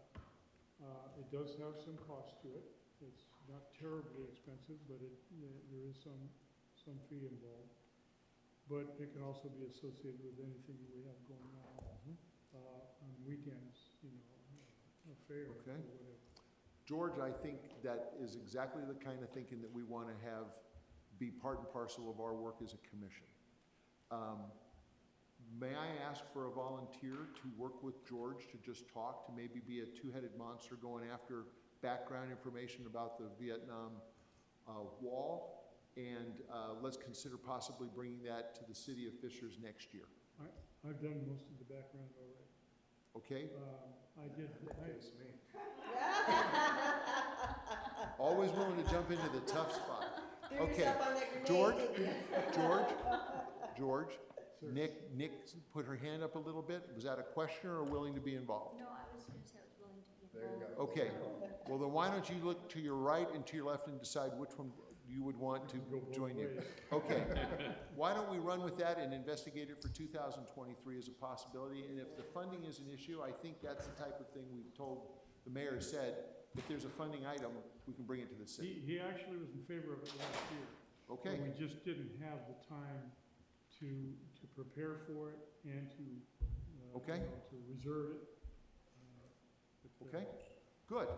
some cost to it. It's not terribly expensive, but there is some fee involved. But it can also be associated with anything that we have going on weekends, a fair or whatever.
George, I think that is exactly the kind of thinking that we want to have be part and parcel of our work as a commission. May I ask for a volunteer to work with George to just talk, to maybe be a two-headed monster going after background information about the Vietnam Wall, and let's consider possibly bringing that to the city of Fishers next year.
I've done most of the background already.
Okay?
It's me.
Always willing to jump into the tough spot. Okay, George, Nick put her hand up a little bit. Was that a question or willing to be involved?
No, I was gonna say I was willing to be
There you
involved.
go.
Okay, well then why don't you look to your right and to your left and decide which one you would want to join you. Okay, why don't we run with that and investigate it for 2023 as a possibility? And if the funding is an issue, I think that's the type of thing we've told, the mayor said, if there's a funding item, we can bring it to the city.
He actually was in favor of it last year.
Okay.
But we just didn't have the time to prepare for it and to to reserve it.
Okay, good.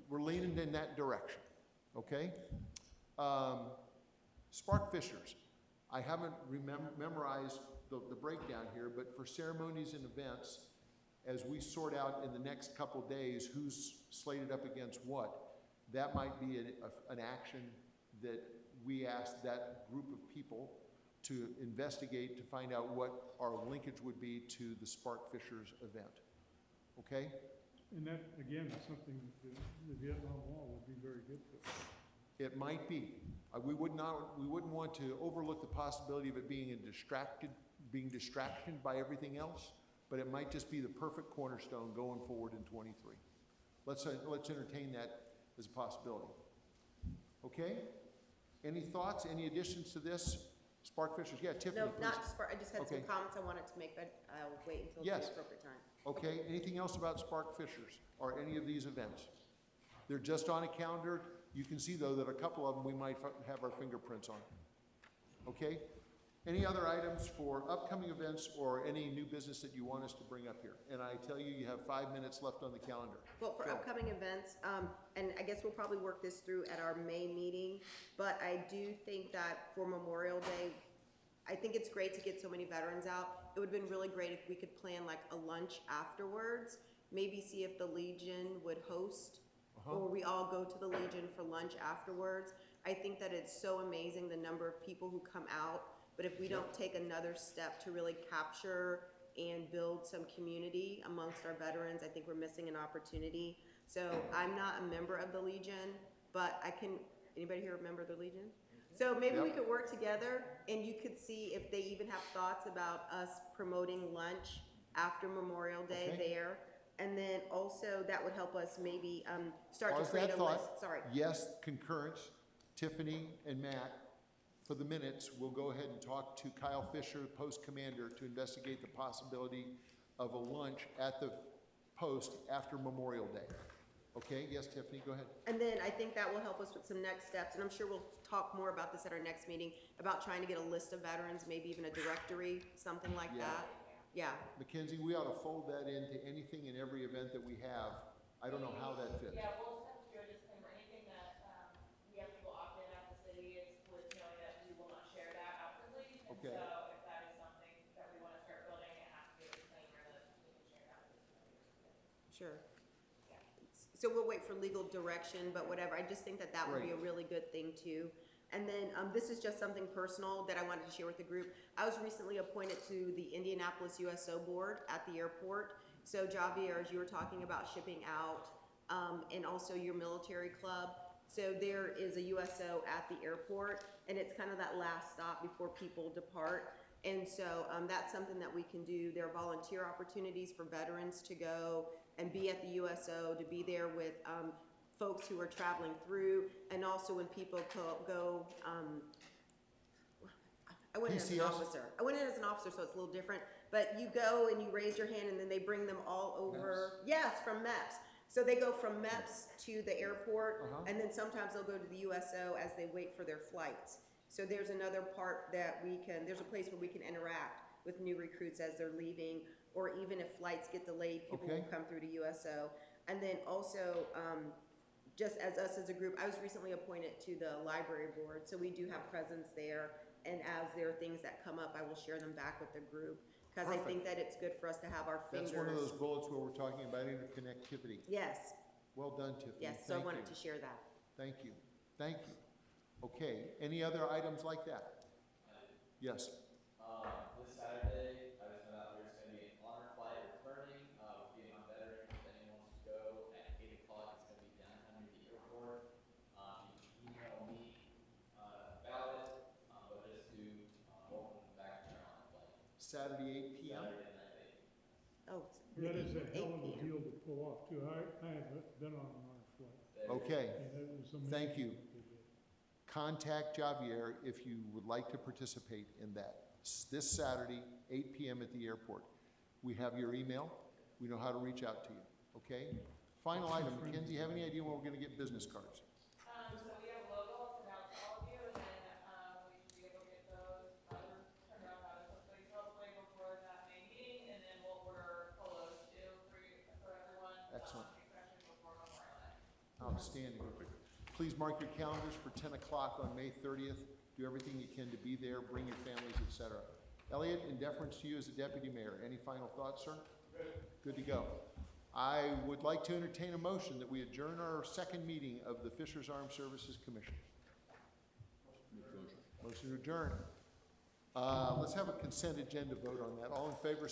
We're leaning in that direction. Okay. Spark Fishers. I haven't memorized the breakdown here, but for ceremonies and events, as we sort out in the next couple days who's slated up against what, that might be an action that we ask that group of people to investigate to find out what our linkage would be to the Spark Fishers event. Okay?
And that, again, is something that the Vietnam Wall would be very good for.
It might be. We wouldn't want to overlook the possibility of it being distraction by everything else, but it might just be the perfect cornerstone going forward in 23. Let's entertain that as a possibility. Okay? Any thoughts, any additions to this? Spark Fishers, yeah, Tiffany,
No,
please.
not Spark, I just had some
Okay.
comments I wanted to make, but I'll wait until
Yes.
the appropriate time.
Okay, anything else about Spark Fishers or any of these events? They're just on a calendar. You can see, though, that a couple of them we might have our fingerprints on. Okay? Any other items for upcoming events or any new business that you want us to bring up here? And I tell you, you have 5 minutes left on the calendar.
Well, for
Go.
upcoming events, and I guess we'll probably work this through at our May meeting, but I do think that for Memorial Day, I think it's great to get so many veterans out. It would've been really great if we could plan like a lunch afterwards, maybe see if the Legion would host, or we all go to the Legion for lunch afterwards. I think that it's so amazing the number of people who come out, but if we don't take another step to really capture and build some community amongst our veterans, I think we're missing an opportunity. So I'm not a member of the Legion, but I can, anybody here a member of the Legion? So maybe we
Yep.
could work together and you could see if they even have thoughts about us promoting lunch after Memorial Day
Okay.
there. And then also that would help us maybe start to
Pause
create
that
a
thought.
list. Sorry.
Yes, concurrence. Tiffany and Matt, for the minutes, we'll go ahead and talk to Kyle Fisher, post commander, to investigate the possibility of a lunch at the post after Memorial Day. Okay, yes, Tiffany, go ahead.
And then I think that will help us with some next steps, and I'm sure we'll talk more about this at our next meeting, about trying to get a list of veterans, maybe even a directory, something like
Yeah.
that. Yeah,
Mackenzie, we ought to fold that into anything and every event that we have. I don't know how that fits.
Yeah, we'll just have to do a disclaimer, anything that, we have people opt in at the city, it's with knowing that we will not share that outwardly. And
Okay.
so if that is something that we wanna start building, it has to be a disclaimer that we can share that with the community.
sure. So we'll wait for legal direction, but whatever, I just think that that would be a really good thing too. And then, this is just something personal that I wanted to share with the group. I was recently appointed to the Indianapolis USO board at the airport. So Javier, as you were talking about shipping out, and also your military club. So there is a USO at the airport, and it's kind of that last stop before people depart. And so, that's something that we can do. There are volunteer opportunities for veterans to go and be at the USO, to be there with, folks who are traveling through, and also when people go, I went in as an
PCS?
officer. I went in as an officer, so it's a little different. But you go and you raise your hand, and then they bring them all over. Yes, from MEPS. So they go from MEPS to the airport, and then sometimes they'll go to the USO as they wait for their flights. So there's another part that there's a place where we can interact with new recruits as they're leaving, or even if flights get delayed, people will
Okay.
come through to USO. And then also, just as us as a group, I was recently appointed to the library board, so we do have presence there. And as there are things that come up, I will share them back with the group, because I think that it's good for us to have our fingers.
That's one of those bullets where we're talking about interconnectivity.
Yes,
Well done, Tiffany.
yes, so I
Thank
wanted
you.
to share that.
Thank you. Thank you. Okay, any other items like that? Yes.
This Saturday, I just found out there's gonna be an honor flight returning, with Vietnam veterans. If anyone wants to go at 8 o'clock, it's gonna be downtown near the airport. You can email me, about it, but just to, welcome them back to our honor flight.
Saturday, 8 p.m.?
Saturday night, 8 p.m.
Oh,
That is a hell
8
of a
p.m.
deal to pull off too. I have been on an honor flight.
Okay.
And it was amazing.
Thank you.
what they did.
Contact Javier if you would like to participate in that. This Saturday, 8 p.m. at the airport. We have your email. We know how to reach out to you, okay? Final item, Mackenzie, have any idea when we're gonna get business cards?
So we have a logo, I'll send out to all of you, and then, we should be able to get those, turned around by the hopefully before that May meeting, and then we'll order polos too for everyone.
Excellent.
Especially before Memorial Day.
Outstanding. Please mark your calendars for 10 o'clock on May 30th. Do everything you can to be there, bring your families, et cetera. Elliot, in deference to you as the deputy mayor, any final thoughts, sir? Good to go. I would like to entertain a motion that we adjourn our second meeting of the Fishers Armed Services Commission. Motion to adjourn. Let's have a consent agenda vote on that. All in favor,